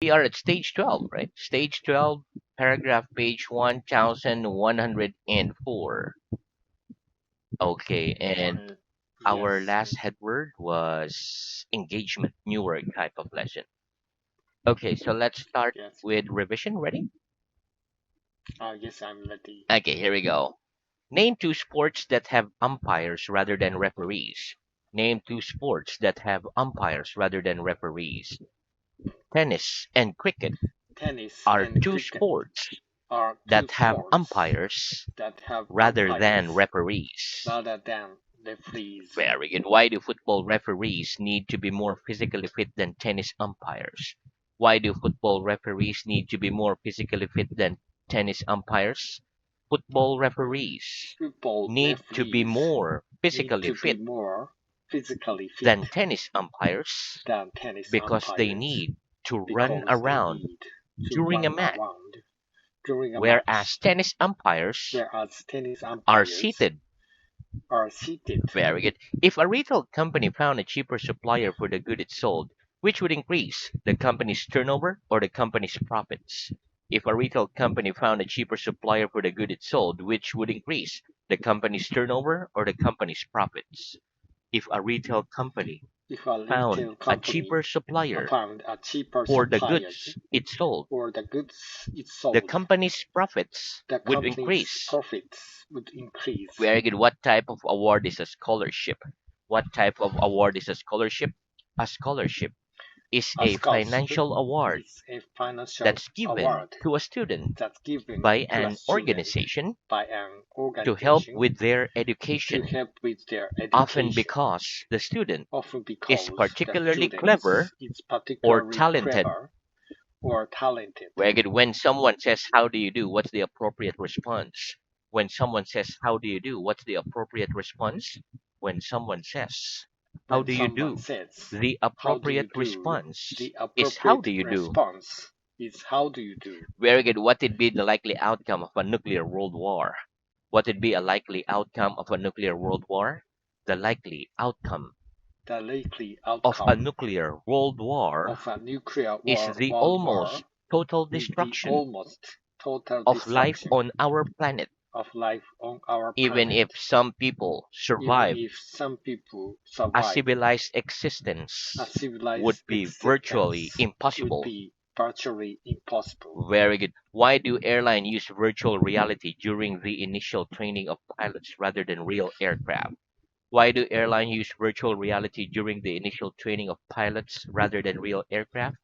We are at stage 12, right? Stage 12, paragraph page 1104. Okay, and our Yes, last yes, head word was engagement, new word type of lesson. Okay, so let's start yes. with revision. Ready? Yes, I'm ready. Okay, here we go. Name two sports that have umpires rather than referees. Name two sports that have umpires rather than referees. Tennis and cricket Tennis are and two cricket sports are two that have sports umpires that have rather than umpires referees. rather than referees. Very good. Why do football referees need to be more physically fit than tennis umpires? Why do football referees need to be more physically fit than tennis umpires? Football referees Football need to be referees more need physically to be fit more physically than fit tennis umpires than tennis because they umpires need to run because they around need to during a run match, around during a whereas match, tennis umpires whereas tennis are umpires seated. are seated. Very good. If a retail company found a cheaper supplier for the good it sold, which would increase, the company's turnover or the company's profits? If a retail company found a cheaper supplier for the good it sold, which would increase, the company's turnover or the company's profits? If a retail company If a found retail a company cheaper supplier found a cheaper for the supplier goods it sold, for the goods it the sold, company's profits the would company's increase. profits would increase. Very good. What type of award is a scholarship? What type of award is a scholarship? A scholarship is A a scholarship financial award is a financial that's given award to a student that's given by to a an student organization by an to help organization with their to education, help with their often education, because the student often is because the particularly student clever is or particularly talented. clever or talented. Very good. When someone says, "How do you do?" what's the appropriate response? When someone says, "How do you do?" what's the appropriate response? When someone says, "How When do you someone do?" says, the "How do you appropriate do?" response the is, "How do appropriate you do?" response is, "How do you do?" Very good. What would be the likely outcome of a nuclear world war? What would be a likely outcome of a nuclear world war? The likely outcome The likely of a outcome nuclear world war of a nuclear is war, the world almost war total is the destruction almost total of life destruction on our planet, of life on our even planet, if some people even survive. if some people A survive. civilized A existence would civilized be virtually existence would impossible. be virtually impossible. Very good. Why do airlines use virtual reality during the initial training of pilots rather than real aircraft? Why do airlines use virtual reality during the initial training of pilots rather than real aircraft?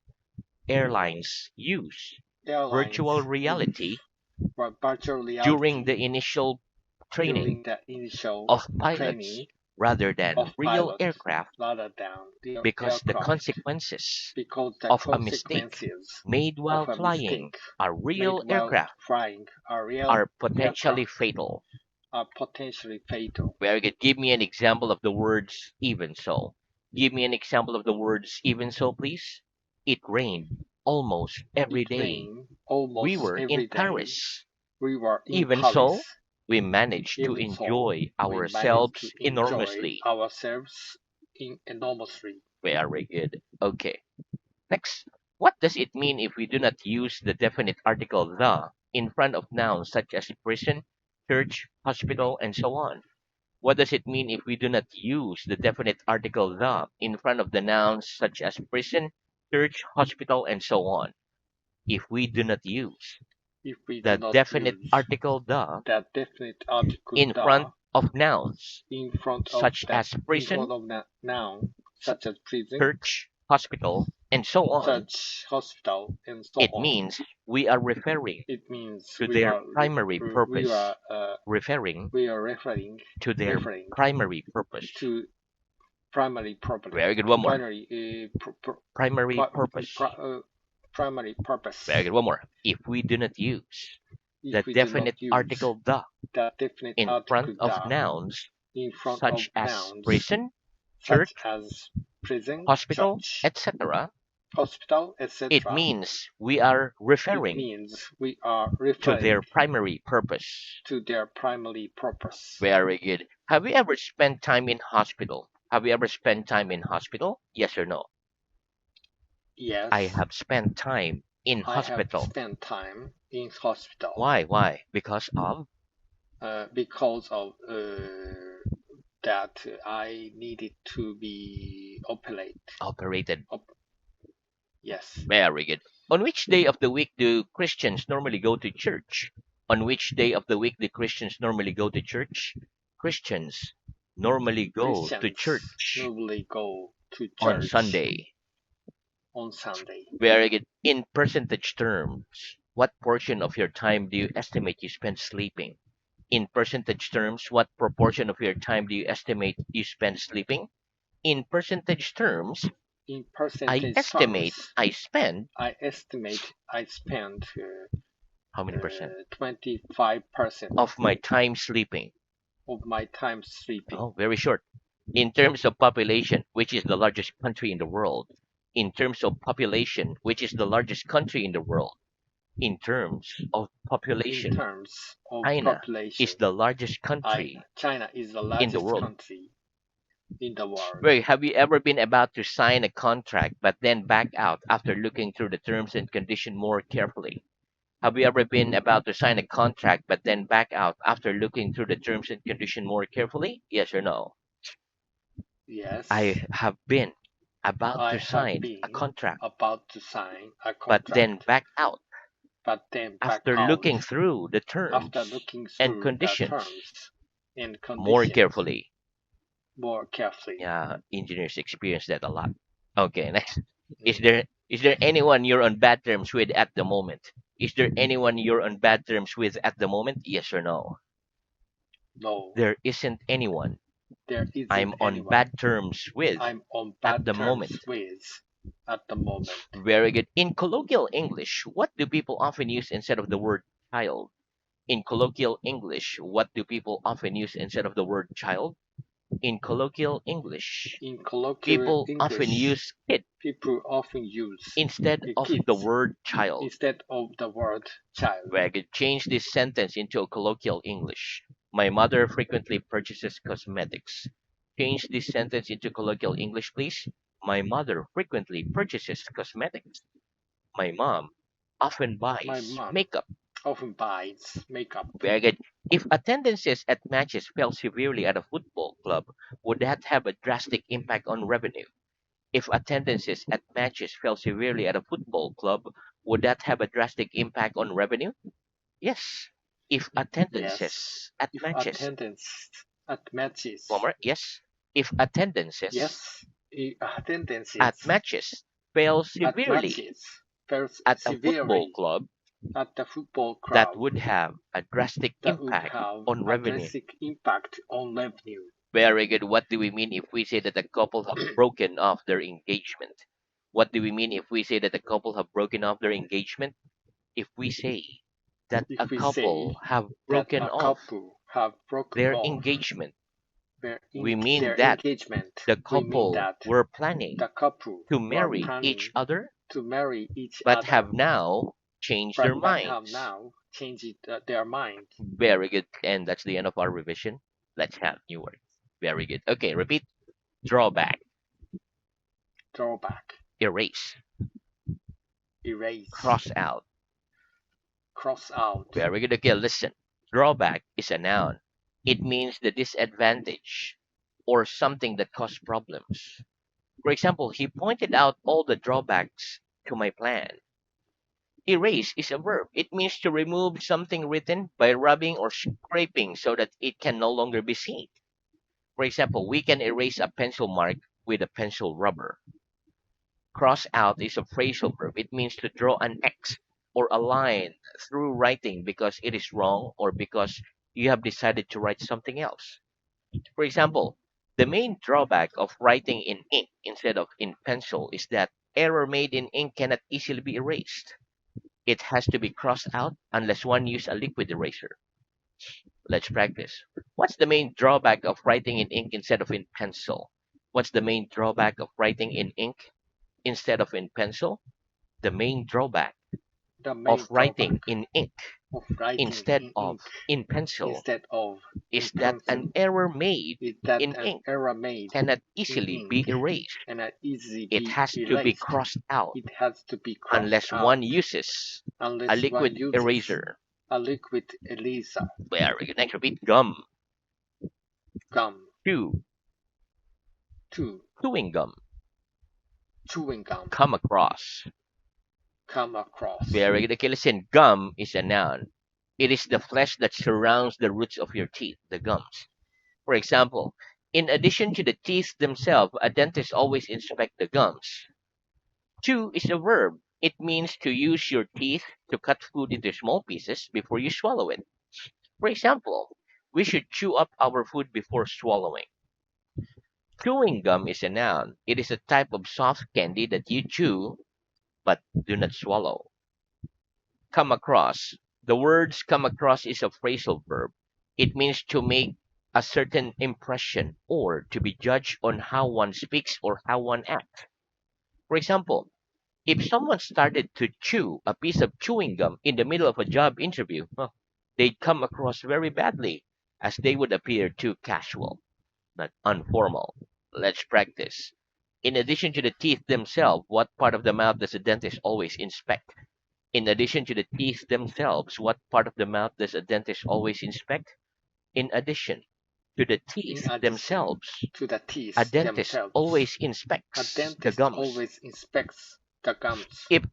Airlines use virtual Airlines reality use virtual during the reality initial training during the initial of pilots training rather than of real pilots aircraft rather than the because the aircraft consequences because the of a mistake consequences made of while a flying mistake a made real while aircraft flying a real are potentially aircraft fatal. are potentially fatal. Very good. Give me an example of the words even so. Give me an example of the words even so, please. It rained almost every It day. rained We almost were in every day. Paris. We were in Even Paris. so, we managed to Even so, enjoy we managed to ourselves enjoy enormously. ourselves enormously. Very good. Okay. Next. What does it mean if we do not use the definite article the in front of nouns such as prison, church, hospital, and so on? What does it mean if we do not use the definite article the in front of the nouns such as prison, church, hospital, and so on? If we do not use If we do the not definite use article the that definite article in front the of nouns such as in prison, front of that noun, such as prison, church, hospital, and so on, church, hospital, and so it on, means we are referring it means to their primary we purpose. are Referring we are referring to their referring primary purpose. to primary property, Very good. One more. primary Primary purpose. primary Very purpose. good. One more. If we do not use the If we do not definite use article the that definite in front article of the nouns in front of such as nouns prison, such church, as prison, hospital, church, etc., hospital, it etc., means we are it referring means we are to referring their primary purpose. to their primary purpose. Very good. Have you ever spent time in hospital? Have you ever spent time in hospital? Yes or no? I Yes, have spent time in I have hospital. spent time in hospital Why? Why? Because of because of that I needed to be operated. operated. Op- yes, Very good. On which day of the week do Christians normally go to church? On which day of the week do Christians normally go to church? Christians normally go to Christians church normally go to on church Sunday. on Sunday. Very good. In percentage terms, what portion of your time do you estimate you spend sleeping? In percentage terms, what proportion of your time do you estimate you spend sleeping? In percentage terms, In I percentage estimate terms, I spend I estimate I spent how many percent 25% of my time sleeping? of my time sleeping. Oh, very short. In terms of population, which is the largest country in the world? In terms of population, which is the largest country in the world? In terms of In population, terms of China is population, the largest country China is the in the largest world. country in the world. Ray, have you ever been about to sign a contract but then back out after looking through the terms and condition more carefully? Have you ever been about to sign a contract but then back out after looking through the terms and condition more carefully? Yes or no? Yes, I have been about I to have sign a been contract about to sign a but then contract, back out but then back after out looking through the after terms looking and through the conditions terms and more conditions carefully. more carefully. Yeah, engineers experience that a lot. Okay, next. Is Mm, there anyone you're on bad terms with at the moment? Is there anyone you're on bad terms with at the moment? Yes or no? no, There isn't anyone there isn't I'm on anyone bad terms with I'm on at bad the terms moment. with at the moment. Very good. In colloquial English, what do people often use instead of the word child? In colloquial English, what do people often use instead of the word child? In colloquial English, In colloquial people often English, use kid people often use instead of the kids word child. instead of the word child. Where I could change this sentence into a colloquial English. My mother frequently purchases cosmetics. Change this sentence into colloquial English, please. My mother frequently purchases cosmetics. My mom often My buys mom makeup. often buys makeup. Very good. If attendances at matches fell severely at a football club, would that have a drastic impact on revenue? If attendances at matches fell severely at a football club, would that have a drastic impact on revenue? Yes. If Yes. attendances at If matches, attendance at matches, one more, yes. If attendances yes. If at attendances matches fell at severely matches fails at a football severely club, at the football that club, would have a drastic that would impact have on a revenue. drastic impact on revenue. Very good. What do we mean if we say that a couple have broken off their engagement? What do we mean if we say that a couple have broken off their engagement? If we say that a If we couple say have that broken a off couple have broken their off engagement, in we mean their that engagement, the we mean couple that were planning the couple to were marry each planning other to marry each but other, have now changed their but have minds. now changed their mind. Very good. And that's the end of our revision. Let's have new words. Very good. Okay, repeat. Drawback, Drawback, erase, erase, cross out. cross out, Very good. Okay, listen. Drawback is a noun. It means the disadvantage or something that causes problems. For example, he pointed out all the drawbacks to my plan. Erase is a verb. It means to remove something written by rubbing or scraping so that it can no longer be seen. For example, we can erase a pencil mark with a pencil rubber. Cross out is a phrasal verb. It means to draw an X or a line through writing because it is wrong or because you have decided to write something else. For example, the main drawback of writing in ink instead of in pencil is that error made in ink cannot easily be erased. It has to be crossed out unless one uses a liquid eraser. Let's practice. What's the main drawback of writing in ink instead of in pencil? What's the main drawback of writing in ink instead of in pencil? The main drawback. the of main writing drawback in ink of writing instead in of ink in pencil instead of in is that an pencil error made is that in an ink error made cannot in easily be ink erased. cannot easily It be has to be erased. crossed out It has to be crossed unless one out uses a unless one liquid uses eraser. a liquid eraser, Very good. Next, repeat gum, gum, chew, two, chewing gum, chewing gum, come across. come across. Very good. Okay, listen. Gum is a noun. It is the flesh that surrounds the roots of your teeth, the gums. For example, in addition to the teeth themselves, a dentist always inspect the gums. Chew is a verb. It means to use your teeth to cut food into small pieces before you swallow it. For example, we should chew up our food before swallowing. Chewing gum is a noun. It is a type of soft candy that you chew but do not swallow. Come across. The words come across is a phrasal verb. It means to make a certain impression or to be judged on how one speaks or how one acts. For example, if someone started to chew a piece of chewing gum in the middle of a job interview, well, they'd come across very badly as they would appear too casual, not informal. Let's practice. In addition to the teeth themselves, what part of the mouth does the dentist always inspect? In addition to the teeth themselves, what part of the mouth does a dentist always inspect? In addition to the In teeth addition themselves, to the a teeth dentist themselves, always a inspects the dentist gums. always inspects the gums. If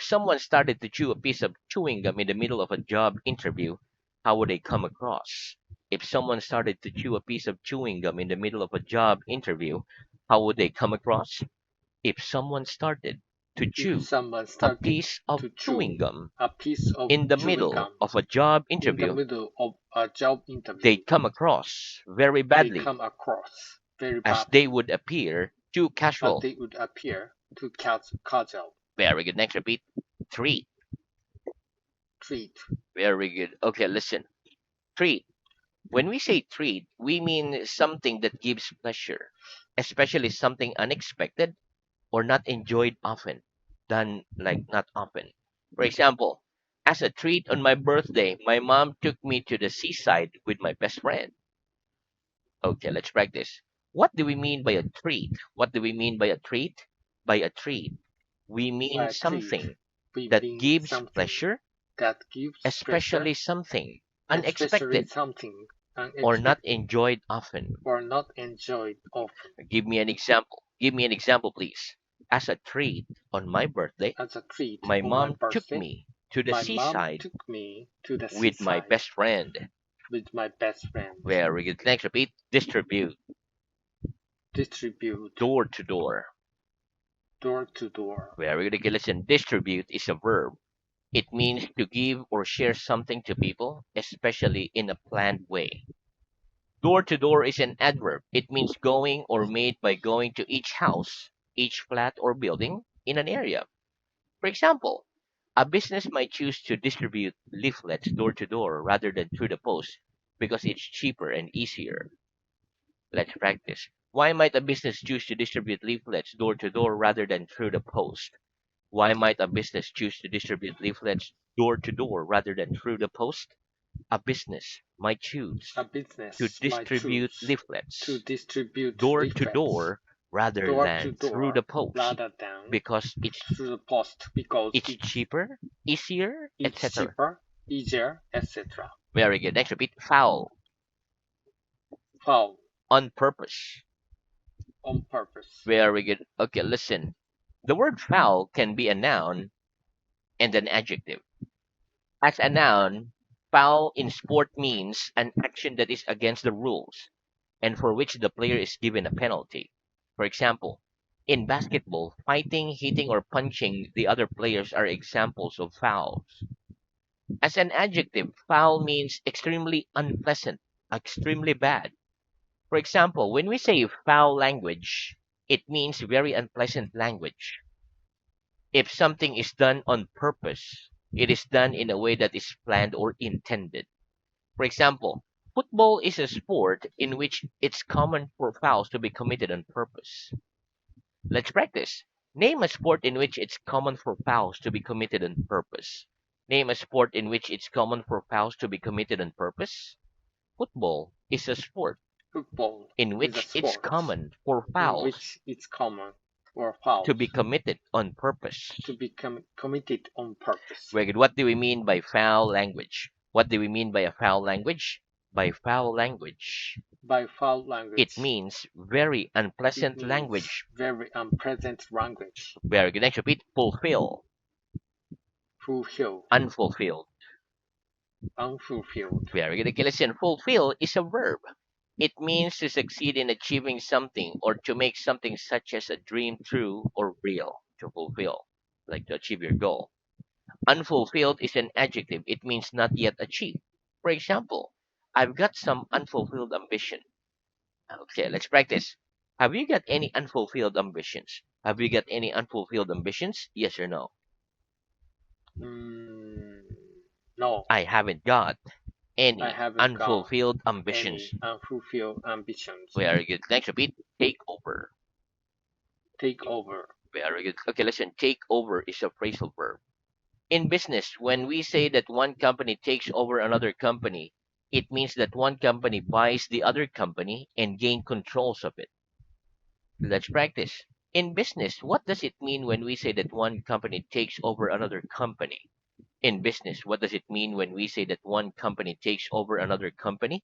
someone started to chew a piece of chewing gum in the middle of a job interview, how would they come across? If someone started to chew a piece of chewing gum in the middle of a job interview, how would they come across? If someone started to If chew someone a started piece of to chewing chew gum a piece of in the chewing middle gum of a job in the interview, middle of a job interview, they'd come across very they badly come across very as they badly would appear too as casual. they would appear to casual. Very good. Next, repeat. Treat. Treat. Very good. Okay, listen. Treat. When we say treat, we mean something that gives pleasure, especially something unexpected or not enjoyed often, done like not often. For example, as a treat on my birthday, my mom took me to the seaside with my best friend. Okay, let's practice. What do we mean by a treat? What do we mean by a treat? By a treat, we mean By a treat, something we that mean gives something pleasure, that gives especially pleasure, something especially unexpected something or not unexpected enjoyed often. or not enjoyed often. Give me an example. Give me an example, please. As a treat on my birthday, As a treat my on my mom took birthday, me to the my mom seaside took me to the with my seaside best friend. with my best friend. Very good. Next, repeat. Distribute. Distribute, Door to door. door to door. Very good. Okay, listen. Distribute is a verb. It means to give or share something to people, especially in a planned way. Door to door is an adverb. It means going or made by going to each house, each flat or building in an area. For example, a business might choose to distribute leaflets door to door rather than through the post because it's cheaper and easier. Let's practice. Why might a business choose to distribute leaflets door to door rather than through the post? Why might a business choose to distribute leaflets door to door rather than through the post? A business might choose A to business might distribute choose to leaflets distribute door to leaflets door rather door to than through the door post rather than because through the post because it's cheaper, easier, it's etc. cheaper, easier, etc. Very good. Next, repeat. Foul. Foul, On purpose. on purpose. Very good. Okay, listen. The word foul can be a noun and an adjective. As a noun, foul in sport means an action that is against the rules and for which the player is given a penalty. For example, in basketball, fighting, hitting, or punching the other players are examples of fouls. As an adjective, foul means extremely unpleasant, extremely bad. For example, when we say foul language, it means very unpleasant language. If something is done on purpose, it is done in a way that is planned or intended. For example, football is a sport in which it's common for fouls to be committed on purpose. Let's practice. Name a sport in which it's common for fouls to be committed on purpose. Name a sport in which it's common for fouls to be committed on purpose. Football is a sport Football in is a which it's sport common for in fouls which it's common for to fouls be committed on purpose. to be committed on purpose. Very good. What do we mean by foul language? What do we mean by a foul language? By foul language, By foul it language, means very it unpleasant means language. very unpleasant language. Very good. Next, repeat. Fulfill, Fulfill, unfulfilled. unfulfilled. Very good. Okay, listen. Fulfill is a verb. It means to succeed in achieving something or to make something such as a dream true or real. To fulfill, like to achieve your goal. Unfulfilled is an adjective. It means not yet achieved. For example, I've got some unfulfilled ambition. Okay, let's practice. Have you got any unfulfilled ambitions? Have you got any unfulfilled ambitions? Yes or no? Mm, no, I haven't got I any haven't got unfulfilled any ambitions. unfulfilled ambitions. Very good. Next, repeat. Take over. Take over. Very good. Okay, listen. Take over is a phrasal verb. In business, when we say that one company takes over another company, it means that one company buys the other company and gain controls of it. Let's practice. In business, what does it mean when we say that one company takes over another company? In business, what does it mean when we say that one company takes over another company?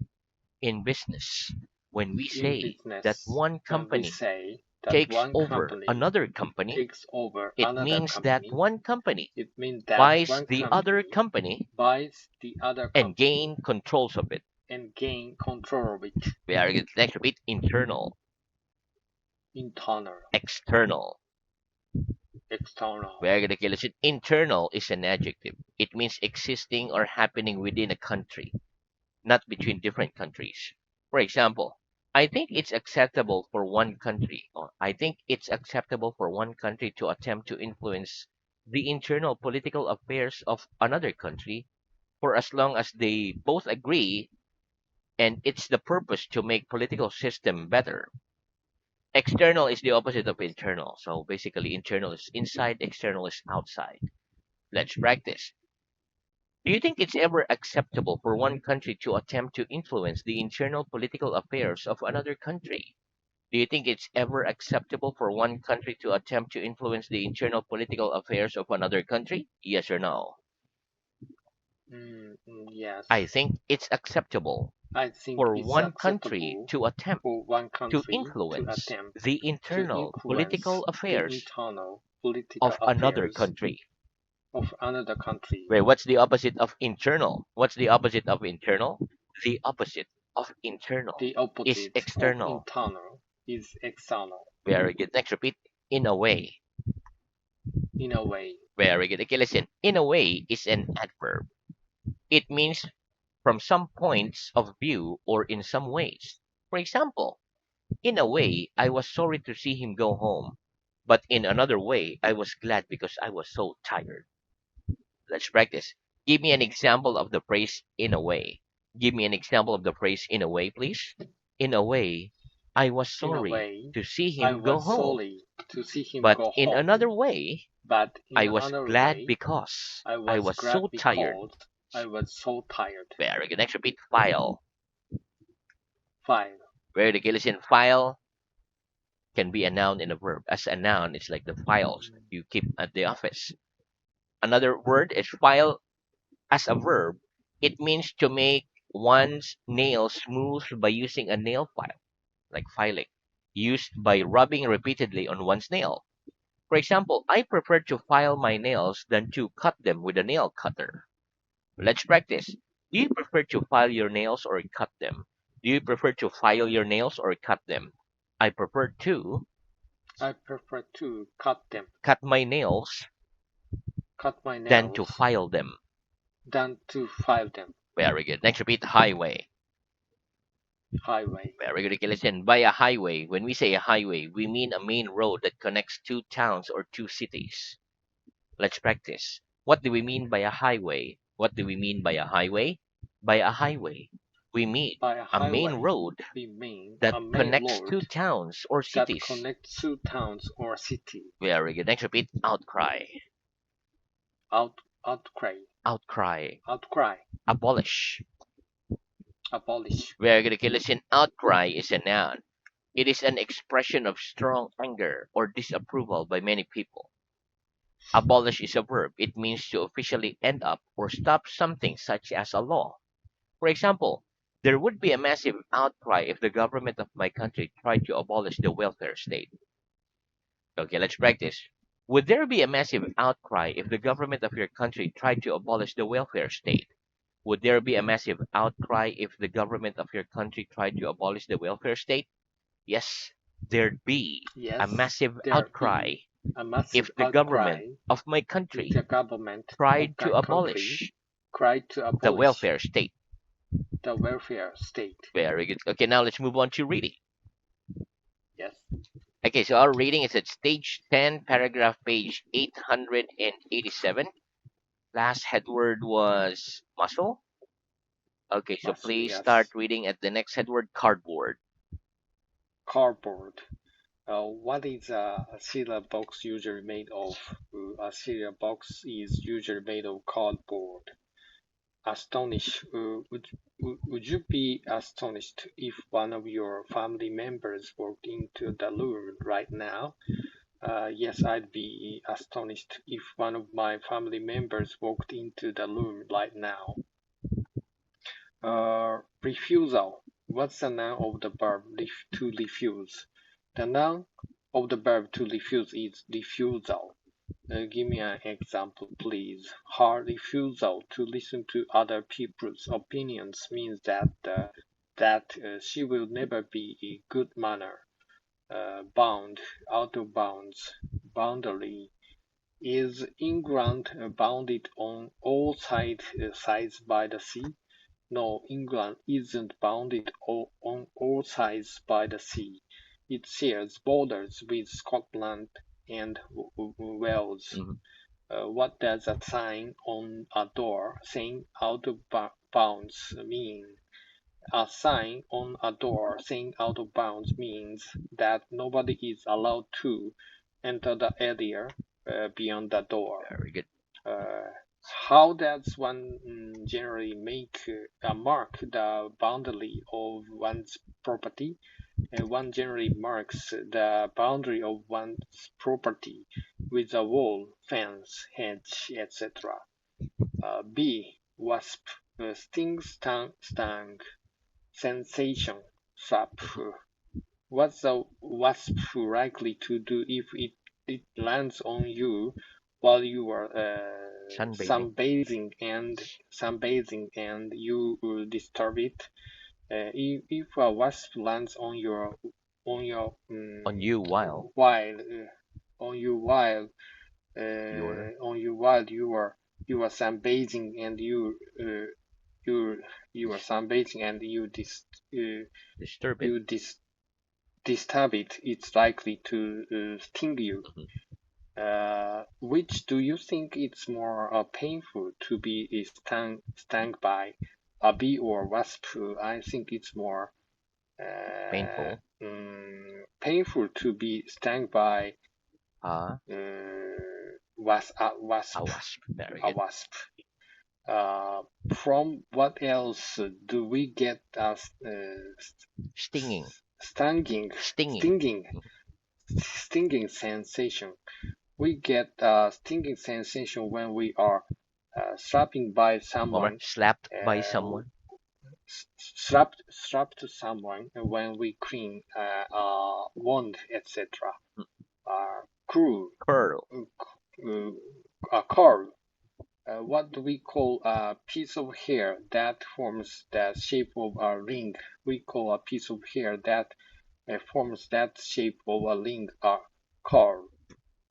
In business, when we In say that business, one when we company say that takes one over company another company, takes over it another means that company, one company it means that buys one the other company company buys the other and company gain controls of it. and gain control of it. Very good. Next, repeat. Internal, Internal, external. external, Very good. Okay, listen. Internal is an adjective. It means existing or happening within a country, not between different countries. For example, I think it's acceptable for one country, or I think it's acceptable for one country to attempt to influence the internal political affairs of another country for as long as they both agree and it's the purpose to make political system better. External is the opposite of internal. So basically internal is inside, external is outside. Let's practice. Do you think it's ever acceptable for one country to attempt to influence the internal political affairs of another country? Do you think it's ever acceptable for one country to attempt to influence the internal political affairs of another country? Yes or no? yes. I think it's acceptable I think for it's one country acceptable to attempt for one to country to influence attempt the to internal influence political the affairs internal political of another affairs country. of another country. Wait, what's the opposite of internal? What's the opposite of internal? The opposite of internal The is opposite of external. internal is external Very good. Next, repeat. In a way. in a way. Very good. Okay, listen. In a way is an adverb. It means from some points of view or in some ways. For example, in a way, I was sorry to see him go home. But in another way, I was glad because I was so tired. Let's practice. Give me an example of the phrase in a way. Give me an example of the phrase in a way, please. In a way, I was In a sorry way, to see I him go was home. sorry to see him But go in home, another way, but in I was another glad way, because I I was was glad so tired. because I was so tired. Very good. Next, repeat file. 5. Very good. Listen, file can be a noun and a verb. As a noun, it's like the files you keep at the office. Another word is file as a verb. It means to make one's nails smooth by using a nail file, like filing, used by rubbing repeatedly on one's nail. For example, I prefer to file my nails than to cut them with a nail cutter. Let's practice. Do you prefer to file your nails or cut them? Do you prefer to file your nails or cut them? I prefer to I prefer to cut them, cut my nails cut my than to nails, file them. than to file them. Very good. Next, repeat highway. Highway. Very good. Okay, listen. By a highway, when we say a highway, we mean a main road that connects two towns or two cities. Let's practice. What do we mean by a highway? What do we mean by a highway? By a highway, We mean By a a main highway, road we mean that a main connects road two towns or that cities. connects two towns or city. Very good. Next, repeat outcry. Outcry, Outcry. outcry, Abolish. abolish. Very good. Okay, listen. Outcry is a noun. It is an expression of strong anger or disapproval by many people. Abolish is a verb. It means to officially end up or stop something, such as a law. For example, there would be a massive outcry if the government of my country tried to abolish the welfare state. Okay, let's practice. Would there be a massive outcry if the government of your country tried to abolish the welfare state? Would there be a massive outcry if the government of your country tried to abolish the welfare state? Yes, there'd be a Yes, massive there outcry be a massive if the government outcry of my if country the government of tried to that country abolish tried to the abolish welfare state. the welfare state. Very good. Okay, now let's move on to reading. Yes, Okay, so our reading is at stage 10, paragraph page 887. Last headword was muscle. Okay, so muscle, please start yes. reading at the next headword cardboard. Cardboard. What is a cereal box usually made of? A cereal box is usually made of cardboard. Astonish. Would you be astonished if one of your family members walked into the room right now? Yes, I'd be astonished if one of my family members walked into the room right now. Refusal. What's the noun of the verb to refuse? The noun of the verb to refuse is refusal. Give me an example, please. Her refusal to listen to other people's opinions means that she will never be a good manner. Bound, out of bounds, boundary. Is England bounded on all sides by the sea? No, England isn't bounded on all sides by the sea. It shares borders with Scotland and Wales. Mhm. What does a sign on a door saying out of bounds mean? A sign on a door saying out of bounds means that nobody is allowed to enter the area beyond the door. Very good. Uh, how does one generally make a mark the boundary of one's property? One generally marks the boundary of one's property with a wall, fence, hedge, etc. B. Wasp. Sting, stung, sensation, trap. What's a wasp likely to do if it lands on you while you are Sunbathing sunbathing and you disturb it? If a wasp lands on your on you while while on you while you're you are sunbathing and you you are sunbathing and uh, disturb it. you disturb it, it's likely to sting you. Mhm. Which do you think it's more painful to be stung by, a bee or wasp? I think it's more Painful. painful to be stung by Uh, was a wasp. Very a good. wasp. Uh, from what else do we get as Stinging. stinging, Stinging. stinging, Mhm. stinging sensation? We get a stinging sensation when we are slapping by One more. someone, Slapped by uh, someone. slapped to someone when we clean a wound, etc. Mm. Crew, Curl. a curl. What do we call a piece of hair that forms the shape of a ring? We call a piece of hair that forms that shape of a ring a curl.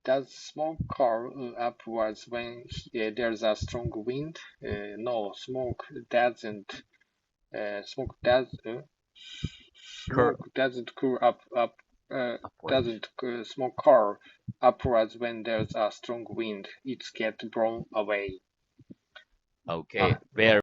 Does smoke curl upwards when there's a strong wind? No, smoke does Curl smoke doesn't curl up upwards. doesn't smoke curl upwards when there's a strong wind. It gets blown away. Okay. Ah, Very